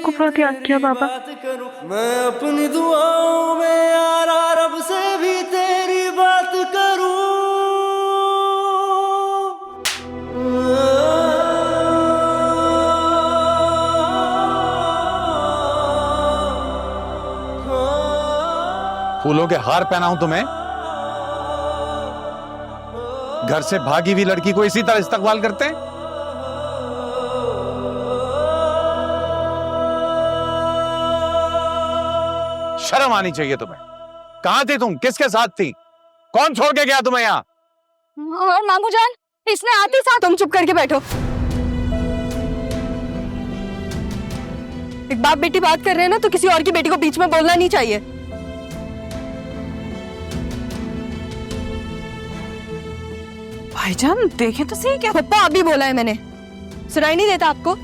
आपको बहुत याद किया बाबा। मैं अपनी दुआओं में यारा रब से भी तेरी बात करूं। फूलों के हार पहनाऊं तुम्हें? घर से भागी हुई लड़की को इसी तरह इस्तकबाल करते हैं? शर्म आनी चाहिए तुम्हें। कहां थी तुम? किसके साथ थी? कौन छोड़ के गया तुम्हें यहाँ? और मामू जान, इसने आते साथ। तुम चुप करके बैठो। एक बाप बेटी बात कर रहे हैं ना, तो किसी और की बेटी को बीच में बोलना नहीं चाहिए। भाईजान देखे तो सही, क्या पप्पा अभी बोला है मैंने, सुनाई नहीं देता आपको?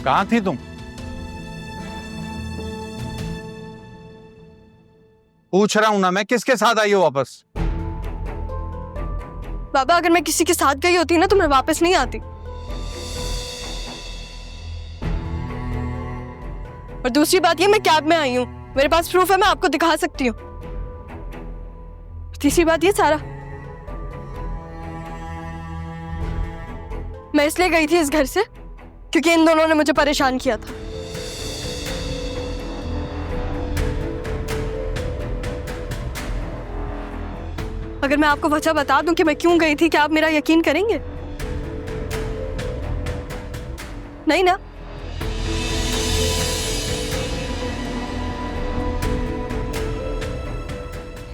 कहां थी तुम? पूछ रहा हूं ना मैं, किसके साथ आई हो वापस? बाबा अगर मैं किसी के साथ गई होती ना तो मैं वापस नहीं आती। और दूसरी बात ये, मैं कैब में आई हूं, मेरे पास प्रूफ है, मैं आपको दिखा सकती हूँ। तीसरी बात ये, सारा मैं इसलिए गई थी इस घर से क्योंकि इन दोनों ने मुझे परेशान किया था। अगर मैं आपको वजह बता दूं कि मैं क्यों गई थी, क्या आप मेरा यकीन करेंगे? नहीं ना?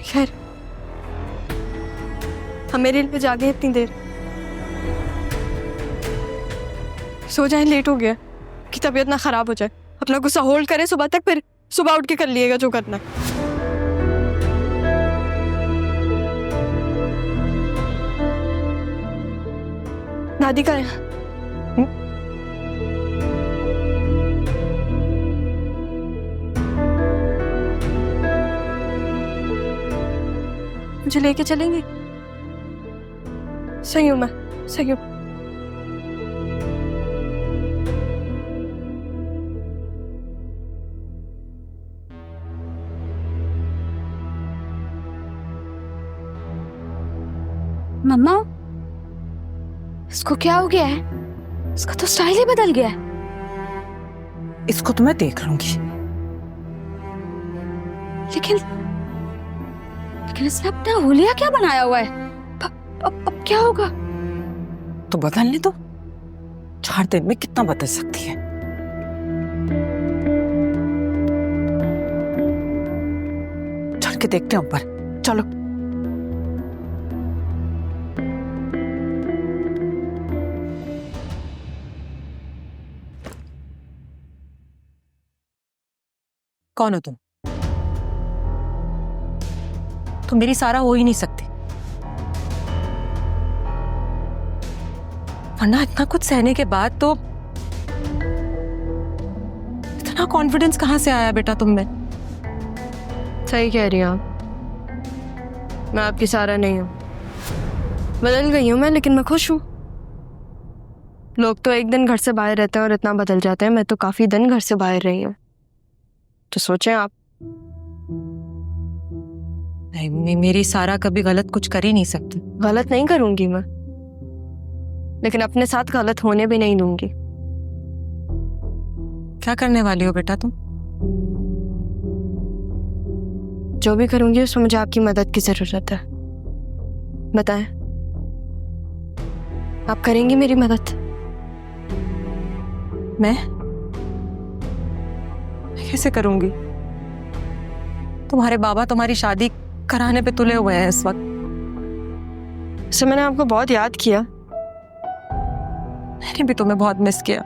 खैर, हम मेरे लिए जागे इतनी देर, सो जाए, लेट हो गया कि तबीयत ना खराब हो जाए। अपना गुस्सा होल्ड करें सुबह तक, फिर सुबह उठ के कर लिएगा जो करना। दादी का है? मुझे लेके चलेंगे? सही हूं मैं, सही हूं। मम्मा, इसको क्या हो गया है? इसका तो स्टाइल ही बदल गया है। इसको तो मैं देख लूंगी। लेकिन इसने अपना हुलिया क्या बनाया हुआ है? अब क्या होगा? तो बदलने दो, 4 दिन में कितना बदल सकती है। चल के देखते हैं ऊपर, चलो। कौन हो तुम? तुम मेरी सारा हो ही नहीं सकती, वरना इतना कुछ सहने के बाद तो इतना कॉन्फिडेंस कहां से आया बेटा तुम में? सही कह रही हैं आप, मैं आपकी सारा नहीं हूं। बदल गई हूं मैं, लेकिन मैं खुश हूं। लोग तो एक दिन घर से बाहर रहते हैं और इतना बदल जाते हैं, मैं तो काफी दिन घर से बाहर रही हूं। तो सोचें आप। नहीं, मेरी सारा कभी गलत कुछ कर ही नहीं सकती। गलत नहीं करूंगी मैं, लेकिन अपने साथ गलत होने भी नहीं दूंगी। क्या करने वाली हो बेटा तुम? जो भी करूंगी उसमें मुझे आपकी मदद की जरूरत है। बताएं, आप करेंगी मेरी मदद? मैं कैसे करूंगी? तुम्हारे बाबा तुम्हारी शादी कराने पे तुले हुए हैं इस वक्त। सर, मैंने आपको बहुत याद किया। मैंने भी तुम्हें बहुत मिस किया,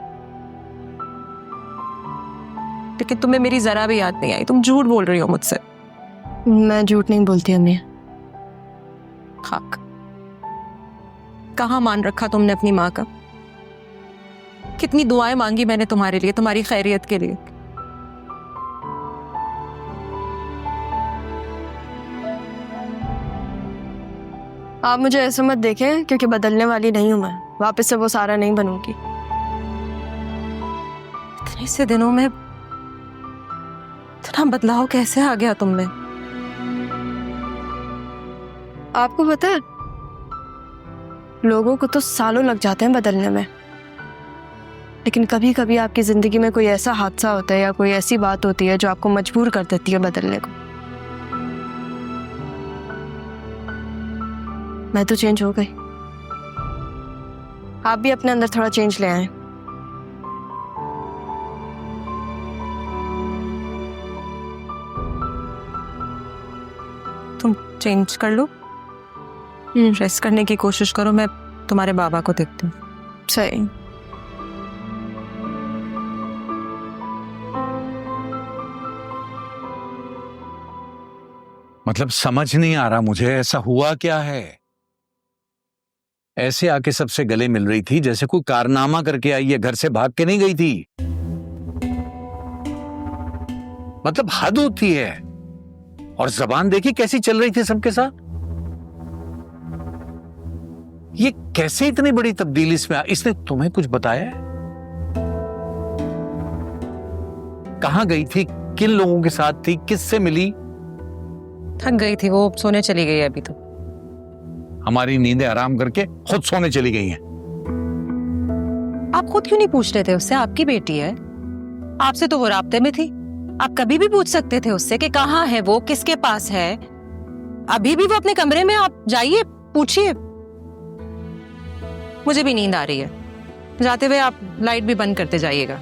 लेकिन तुम्हें मेरी जरा भी याद नहीं आई। तुम झूठ बोल रही हो मुझसे। मैं झूठ नहीं बोलती अम्मी। खाक, कहाँ मान रखा तुमने अपनी माँ का? कितनी दुआएं मांगी मैंने तुम्हारे लिए, तुम्हारी खैरियत के लिए। आप मुझे ऐसे मत देखें, क्योंकि बदलने वाली नहीं हूं मैं। वापस से वो सारा नहीं बनूंगी। इतने से दिनों में इतना बदलाव कैसे आ गया तुम में? आपको पता है, लोगों को तो सालों लग जाते हैं बदलने में, लेकिन कभी कभी आपकी जिंदगी में कोई ऐसा हादसा होता है या कोई ऐसी बात होती है जो आपको मजबूर कर देती है बदलने को। मैं तो चेंज हो गई, आप भी अपने अंदर थोड़ा चेंज ले आए। तुम चेंज कर लो, रेस्ट करने की कोशिश करो, मैं तुम्हारे बाबा को देखती हूँ। सही। मतलब समझ नहीं आ रहा मुझे, ऐसा हुआ क्या है? ऐसे आके सबसे गले मिल रही थी जैसे कोई कारनामा करके आई है, घर से भाग के नहीं गई थी। मतलब हद होती है। और जबान देखी कैसी चल रही थी सबके साथ। ये कैसे इतनी बड़ी तब्दीली इसमें इसने तुम्हें कुछ बताया है? कहां गई थी, किन लोगों के साथ थी, किससे मिली? थक गई थी वो, सोने चली गई है अभी तो। हमारी नींदें आराम करके खुद सोने चली गई हैं। आप खुद क्यों नहीं पूछ रहे थे उससे? आपकी बेटी है, आपसे तो वो राब्ते में थी। आप कभी भी पूछ सकते थे उससे कि कहाँ है वो, किसके पास है। अभी भी वो अपने कमरे में, आप जाइए पूछिए। मुझे भी नींद आ रही है, जाते हुए आप लाइट भी बंद करते जाइएगा।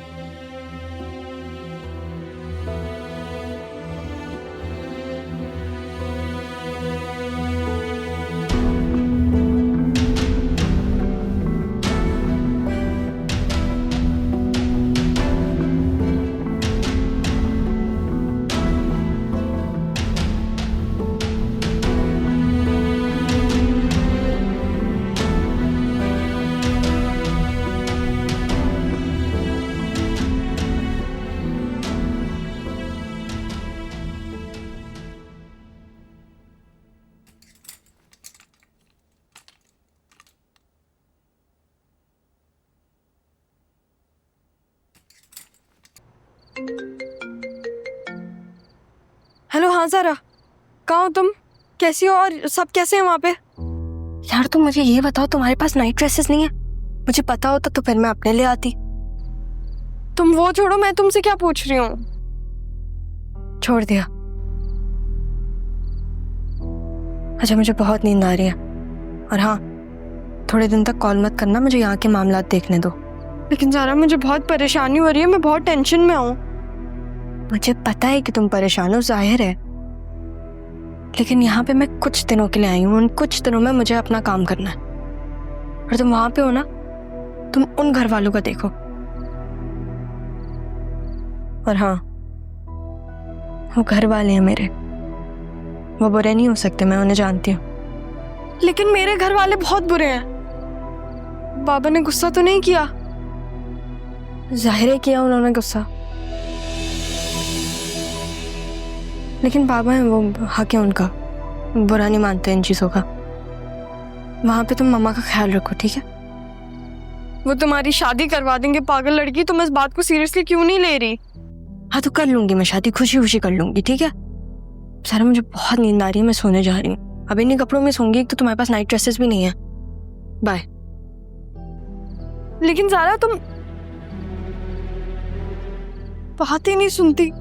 हेलो, हाँ ज़रा, कहाँ हो तुम? कैसी हो और सब कैसे हैं वहाँ पे? यार तुम मुझे ये बताओ, तुम्हारे पास नाइट ड्रेसेस नहीं है? मुझे पता होता तो फिर मैं अपने लिए आती। तुम वो छोड़ो, मैं तुमसे क्या पूछ रही हूँ। छोड़ दिया। अच्छा, मुझे बहुत नींद आ रही है, और हाँ, थोड़े दिन तक कॉल मत करना, मुझे यहाँ के मामलात देखने दो। लेकिन ज़रा मुझे बहुत परेशानी हो रही है, मैं बहुत टेंशन में हूँ। मुझे पता है कि तुम परेशान हो, जाहिर है, लेकिन यहाँ पे मैं कुछ दिनों के लिए आई हूँ। उन कुछ दिनों में मुझे अपना काम करना है, और तुम वहां पे हो ना, तुम उन घर वालों का देखो। और हाँ, वो घर वाले हैं मेरे, वो बुरे नहीं हो सकते, मैं उन्हें जानती हूँ, लेकिन मेरे घर वाले बहुत बुरे हैं। बाबा ने गुस्सा तो नहीं किया? जाहिर है किया उन्होंने गुस्सा, लेकिन बाबा है, वो हक है उनका, बुरा नहीं मानते इन चीज़ों का। वहाँ पे तुम मम्मा का ख्याल रखो, ठीक है? वो तुम्हारी शादी करवा देंगे, पागल लड़की, तुम इस बात को सीरियसली क्यों नहीं ले रही? हाँ तो कर लूंगी मैं शादी, खुशी खुशी कर लूंगी, ठीक है? सारा मुझे बहुत नींद आ रही है, मैं सोने जा रही हूँ। अब इन्हीं कपड़ों में सोऊंगी, एक तो तुम्हारे पास नाइट ड्रेसेस भी नहीं है। बाय। लेकिन सारा तुम बात ही नहीं सुनती।